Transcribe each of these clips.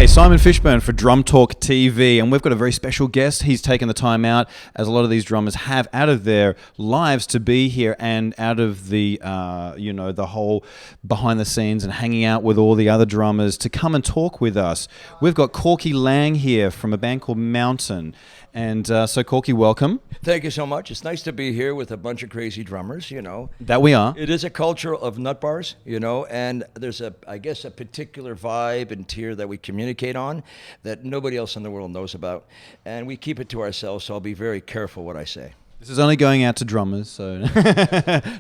Hey, Simon Fishburn for Drum Talk TV, and we've got a very special guest. He's taken the time out, as a lot of these drummers have, out of their lives to be here and out of the, the whole behind the scenes and hanging out with all the other drummers to come and talk with us. We've got Corky Laing here from a band called Mountain. And so, Corky, welcome. Thank you so much. It's nice to be here with a bunch of crazy drummers, That we are. It is a culture of nut bars, and there's a particular vibe and tier that we communicate on that nobody else in the world knows about. And we keep it to ourselves, so I'll be very careful what I say. This is only going out to drummers, so...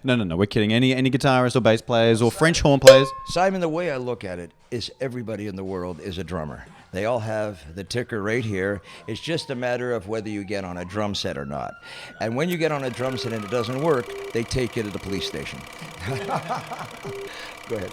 No, we're kidding. Any guitarists or bass players or French horn players? Simon, the way I look at it is everybody in the world is a drummer. They all have the ticker right here. It's just a matter of whether you get on a drum set or not. And when you get on a drum set and it doesn't work, they take you to the police station. Go ahead.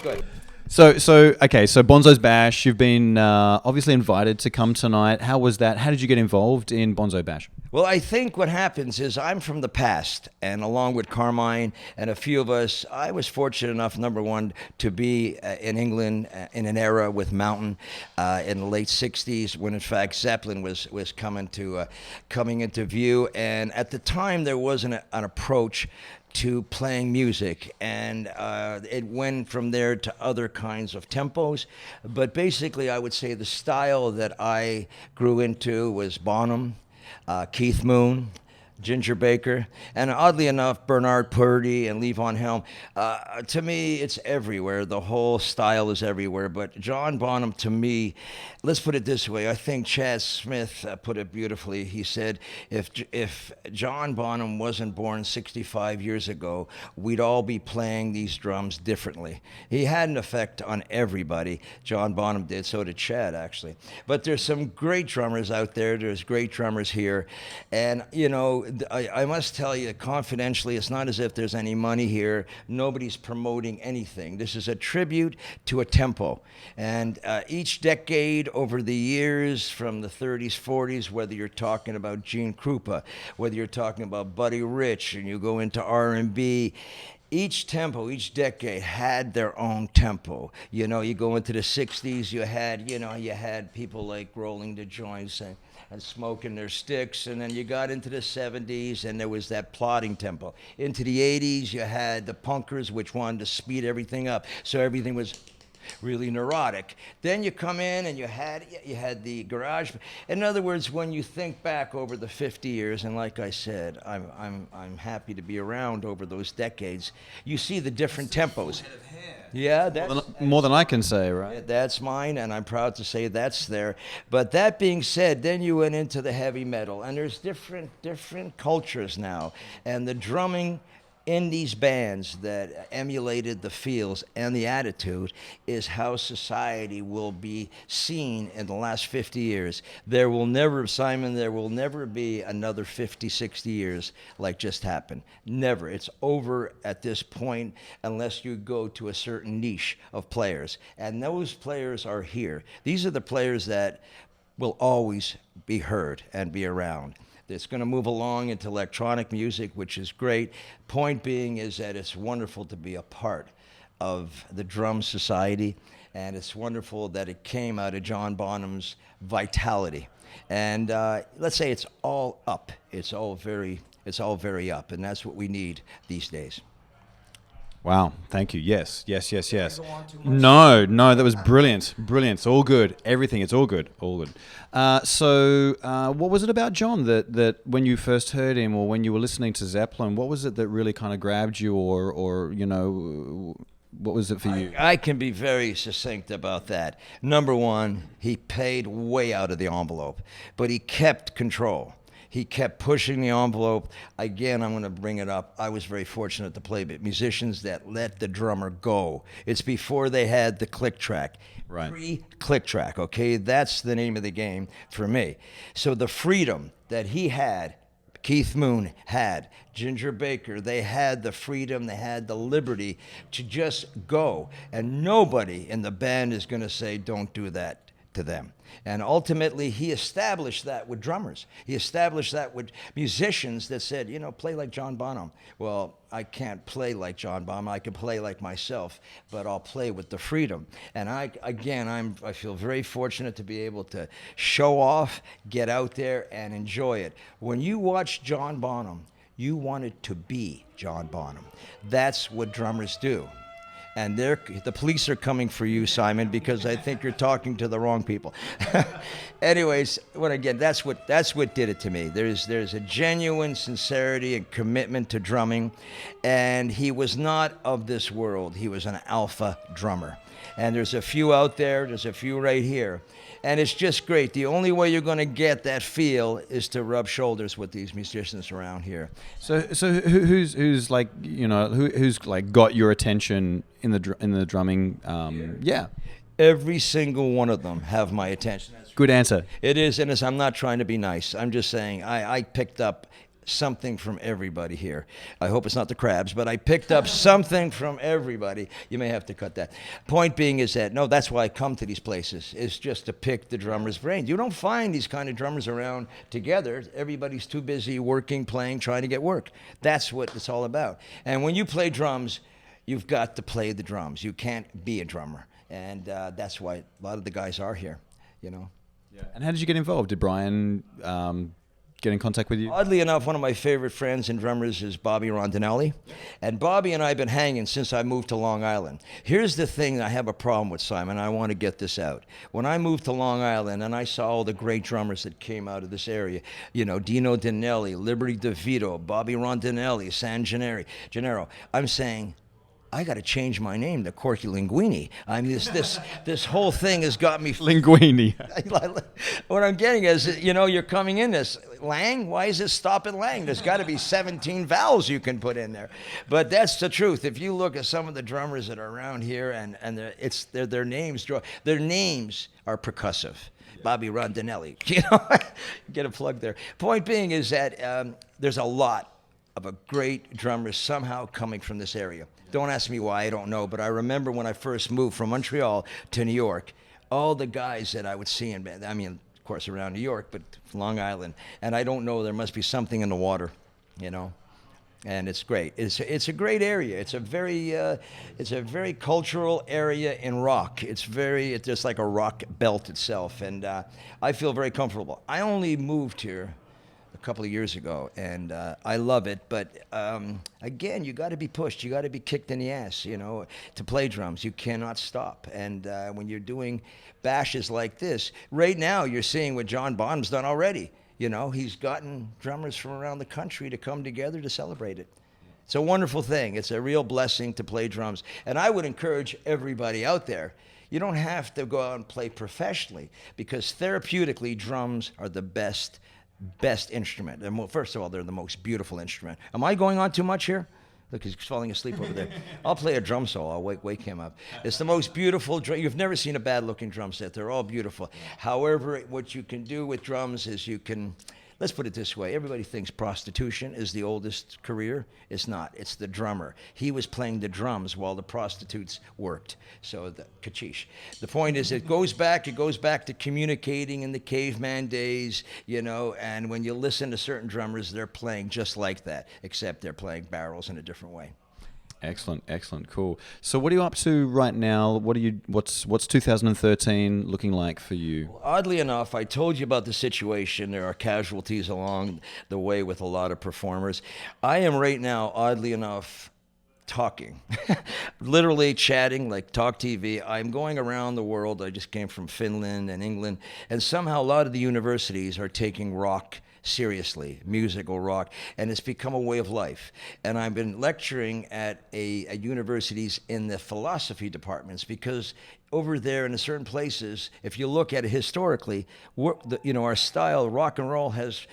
Go ahead. So Bonzo's Bash, you've been obviously invited to come tonight. How was that? How did you get involved in Bonzo Bash? Well, I think what happens is I'm from the past, and along with Carmine and a few of us, I was fortunate enough, number one, to be in England in an era with Mountain in the late 60s when, in fact, Zeppelin was coming into view. And at the time, there wasn't an approach to playing music, and it went from there to other kinds of tempos. But basically, I would say the style that I grew into was Bonham, Keith Moon, Ginger Baker, and oddly enough, Bernard Purdie and Levon Helm. To me, it's everywhere. The whole style is everywhere. But John Bonham, to me, let's put it this way. I think Chaz Smith put it beautifully. He said, if John Bonham wasn't born 65 years ago, we'd all be playing these drums differently. He had an effect on everybody. John Bonham did. So did Chad, actually. But there's some great drummers out there. There's great drummers here. And, I must tell you confidentially, it's not as if there's any money here. Nobody's promoting anything. This is a tribute to a tempo. And each decade over the years, from the 30s, 40s, whether you're talking about Gene Krupa, whether you're talking about Buddy Rich, and you go into R&B, each tempo, each decade had their own tempo. You go into the 60s, you had people like rolling the joints and smoking their sticks, and then you got into the 70s, and there was that plodding tempo. Into the 80s, you had the punkers, which wanted to speed everything up, so everything was really neurotic. Then you come in and you had the garage. In other words, when you think back over the 50 years, and like I said, I'm happy to be around over those decades, you see the different tempos. Yeah, that's more than I can say, right? That's mine, and I'm proud to say that's there. But that being said, then you went into the heavy metal, and there's different cultures now, and the drumming in these bands that emulated the feels and the attitude is how society will be seen in the last 50 years. There will never be another 50, 60 years like just happened. Never. It's over at this point unless you go to a certain niche of players. And those players are here. These are the players that will always be heard and be around. It's going to move along into electronic music, which is great. Point being is that it's wonderful to be a part of the drum society, and it's wonderful that it came out of John Bonham's vitality. And let's say it's all up. It's all very up, and that's what we need these days. Wow, thank you. Yes. No, that was brilliant. It's all good. Everything, it's all good. So what was it about John that when you first heard him or when you were listening to Zeppelin, what was it that really kind of grabbed you or what was it for you? I can be very succinct about that. Number one, he paid way out of the envelope, but he kept control. He kept pushing the envelope. Again, I'm going to bring it up. I was very fortunate to play with musicians that let the drummer go. It's before they had the click track. Right. Pre-click track, okay? That's the name of the game for me. So the freedom that he had, Keith Moon had, Ginger Baker, they had the freedom, they had the liberty to just go. And nobody in the band is going to say, don't do that. to them. And ultimately, he established that with drummers. He established that with musicians that said, play like John Bonham. Well, I can't play like John Bonham. I can play like myself, but I'll play with the freedom. And I feel very fortunate to be able to show off, get out there, and enjoy it. When you watch John Bonham, you want it to be John Bonham. That's what drummers do. And the police are coming for you, Simon, because I think you're talking to the wrong people. Anyways, that's what did it to me. There's a genuine sincerity and commitment to drumming, and he was not of this world. He was an alpha drummer. And there's a few out there. There's a few right here. And it's just great. The only way you're going to get that feel is to rub shoulders with these musicians around here. So who's like, who's like got your attention in the drumming? Yeah. Every single one of them have my attention. Good answer. It is, and I'm not trying to be nice. I'm just saying I picked up something from everybody here. I hope it's not the crabs, but I picked up something from everybody. You may have to cut that. Point being is that, that's why I come to these places, is just to pick the drummer's brain. You don't find these kind of drummers around together. Everybody's too busy working, playing, trying to get work. That's what it's all about. And when you play drums, you've got to play the drums. You can't be a drummer. And that's why a lot of the guys are here, Yeah. And how did you get involved? Did Brian get in contact with you? Oddly enough, one of my favorite friends and drummers is Bobby Rondinelli. And Bobby and I have been hanging since I moved to Long Island. Here's the thing I have a problem with, Simon. I want to get this out. When I moved to Long Island and I saw all the great drummers that came out of this area, Dino Dinelli, Liberty DeVito, Bobby Rondinelli, San Gennaro, I'm saying, I got to change my name to Corky Linguini. I mean, this whole thing has got me... Linguini. What I'm getting is, you're coming in this... Lang? Why is it stop at Lang? There's got to be 17 vowels you can put in there. But that's the truth. If you look at some of the drummers that are around here, and their names are percussive. Bobby Rondinelli. Get a plug there. Point being is that there's a lot of a great drummer somehow coming from this area. Don't ask me why, I don't know, but I remember when I first moved from Montreal to New York, all the guys that I would see of course, around New York, but Long Island, and I don't know, there must be something in the water, and it's great. It's a great area. It's a very cultural area in rock. It's just like a rock belt itself, and I feel very comfortable. I only moved here a couple of years ago, and I love it. But again, you got to be pushed. You got to be kicked in the ass, to play drums. You cannot stop. And when you're doing bashes like this, right now you're seeing what John Bonham's done already. He's gotten drummers from around the country to come together to celebrate it. It's a wonderful thing. It's a real blessing to play drums. And I would encourage everybody out there, you don't have to go out and play professionally, because therapeutically, drums are the best instrument. And first of all, they're the most beautiful instrument. Am I going on too much here? Look, he's falling asleep over there. I'll play a drum solo. I'll wake him up. It's the most beautiful drum. You've never seen a bad-looking drum set. They're all beautiful. However, what you can do with drums is let's put it this way. Everybody thinks prostitution is the oldest career. It's not. It's the drummer. He was playing the drums while the prostitutes worked. So the kachish. The point is, it goes back to communicating in the caveman days, and when you listen to certain drummers, they're playing just like that, except they're playing barrels in a different way. Excellent, cool. So what are you up to right now? What's 2013 looking like for you? Well, oddly enough, I told you about the situation. There are casualties along the way with a lot of performers. I am right now, oddly enough, talking, literally chatting like Talk TV. I'm going around the world. I just came from Finland and England, and somehow a lot of the universities are taking rock seriously, musical rock, and it's become a way of life. And I've been lecturing at universities in the philosophy departments, because over there in certain places, if you look at it historically, our style, rock and roll, has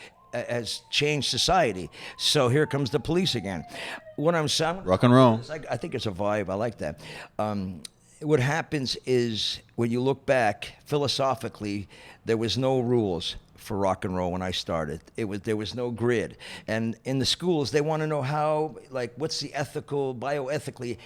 changed society. So here comes the police again. What I'm saying, rock and roll. I think it's a vibe. I like that. What happens is, when you look back philosophically, there was no rules for rock and roll when I started. There was no grid. And in the schools, they want to know what's the bioethically,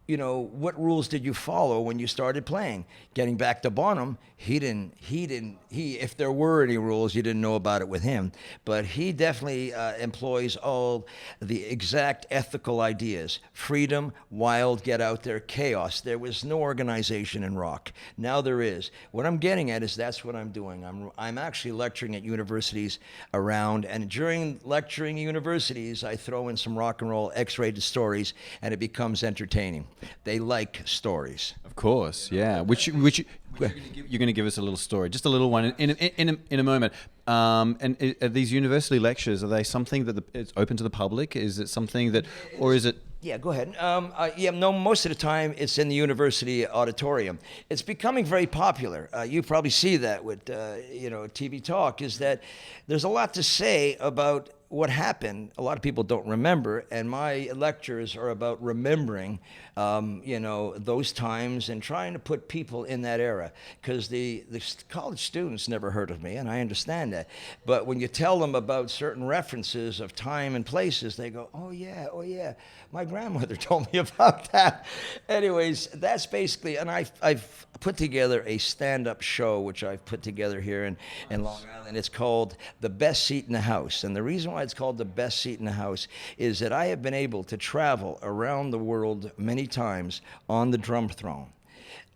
you know, what rules did you follow when you started playing? Getting back to Bonham, if there were any rules, you didn't know about it with him, but he definitely employs all the exact ethical ideas: freedom, wild, get out there, chaos. There was no organization in rock. Now there is. What I'm getting at is that's what I'm doing. I'm actually lecturing at universities around, and during lecturing at universities, I throw in some rock and roll X-rated stories, and it becomes entertaining. They like stories. Of course, yeah. Which you're going to give us a little story, just a little one in a moment. And are these university lectures, are they something that it's open to the public? Is it something that, or is it? Yeah, go ahead. No, most of the time it's in the university auditorium. It's becoming very popular. You probably see that with TV talk, is that there's a lot to say about what happened. A lot of people don't remember, and my lectures are about remembering, those times and trying to put people in that era. Because the college students never heard of me, and I understand that. But when you tell them about certain references of time and places, they go, oh yeah, my grandmother told me about that. Anyways, that's basically, and I've put together a stand-up show, which I've put together here in Long Island. It's called The Best Seat in the House. And the reason why it's called The Best Seat in the House is that I have been able to travel around the world many times on the drum throne.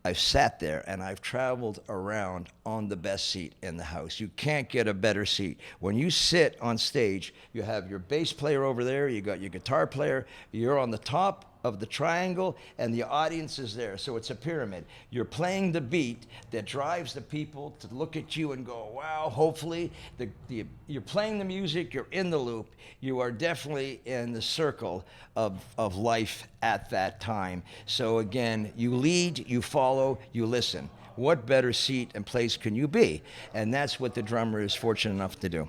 I've sat there and I've traveled around on the best seat in the house. You can't get a better seat. When you sit on stage, you have your bass player over there, you got your guitar player, you're on the top of the triangle, and the audience is there. So it's a pyramid. You're playing the beat that drives the people to look at you and go, wow. Hopefully, you're playing the music, you're in the loop, you are definitely in the circle of life at that time. So again, you lead, you follow, you listen. What better seat and place can you be? And that's what the drummer is fortunate enough to do.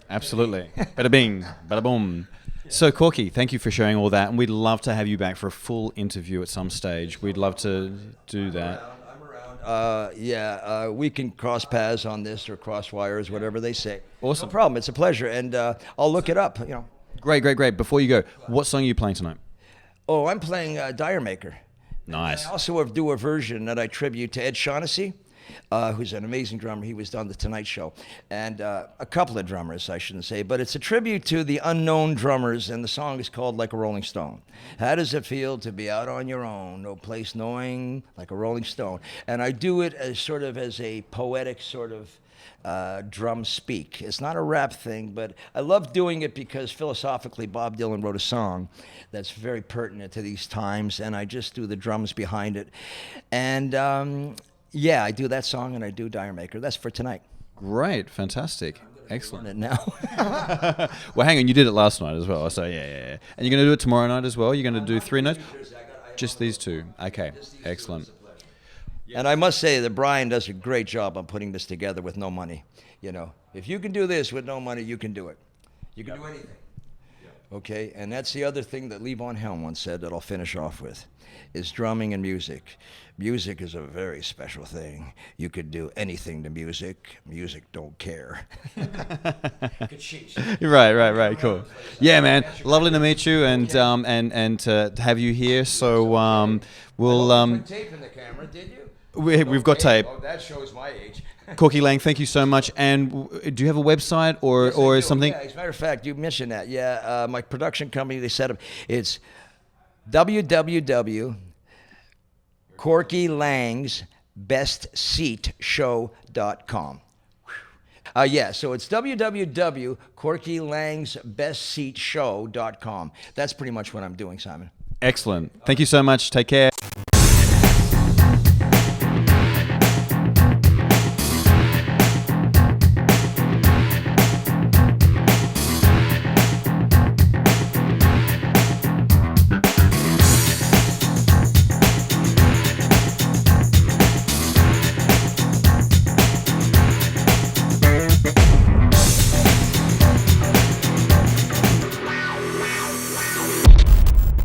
Absolutely. Bada bing, bada boom. So, Corky, thank you for sharing all that, and we'd love to have you back for a full interview at some stage. We'd love to do that. I'm around. We can cross paths on this or cross wires, whatever they say. Awesome. No problem. It's a pleasure, and I'll look it up. Great. Before you go, what song are you playing tonight? Oh, I'm playing Dire Maker. Nice. I also do a version that I tribute to Ed Shaughnessy, who's an amazing drummer. He was on The Tonight Show. And a couple of drummers, I shouldn't say, but it's a tribute to the unknown drummers, and the song is called Like a Rolling Stone. How does it feel to be out on your own, no place knowing, like a rolling stone? And I do it as sort of as a poetic sort of drum speak. It's not a rap thing, but I love doing it because philosophically Bob Dylan wrote a song that's very pertinent to these times, and I just do the drums behind it. And I do that song, and I do Dire Maker. That's for tonight. Great, fantastic, excellent. It now. Well, hang on, you did it last night as well, so yeah. And you're going to do it tomorrow night as well? You're going to do 3 nights? Just these 2. Okay, excellent. And I must say that Brian does a great job on putting this together with no money. If you can do this with no money, you can do it. You can do anything. Okay, and that's the other thing that Lee Bonham once said that I'll finish off with, is drumming and music. Music is a very special thing. You could do anything to music. Music don't care. Right, cool. Yeah, man, lovely to meet you and to have you here. So we'll. You put tape in the camera, did you? We've got tape. Oh, that shows my age. Corky Laing, thank you so much. And do you have a website or something? Yeah, as a matter of fact, you mentioned that. Yeah, my production company, they set up. It's www.corkylangsbestseatshow.com. So it's www.corkylangsbestseatshow.com. That's pretty much what I'm doing, Simon. Excellent. Thank you so much. Take care.